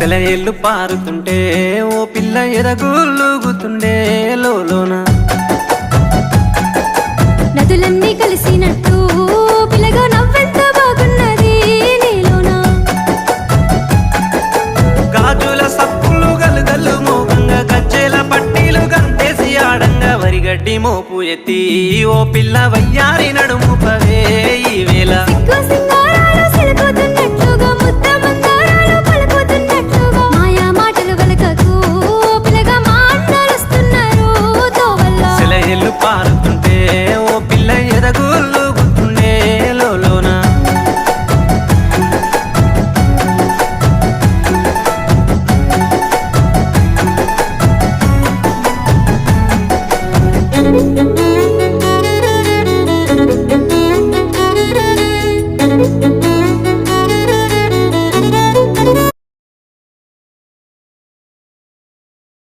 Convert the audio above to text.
సెలయేళ్ళు పారుతుంటే ఓ పిల్ల ఎదగులుగుతుండే లోన నదులన్నీ కలిసినట్టు పిల్లగా నవ్వెంత బాగున్నది నీలోనా గాజుల సప్పులు గలుగల్లు మోగంగా గజ్జెల పట్టీలు గంతేసి ఆడంగా వరిగడ్డి మోపు ఎత్తి ఓ పిల్ల వయ్యారి నడుము పవే ఈ వేళ సిగ్గు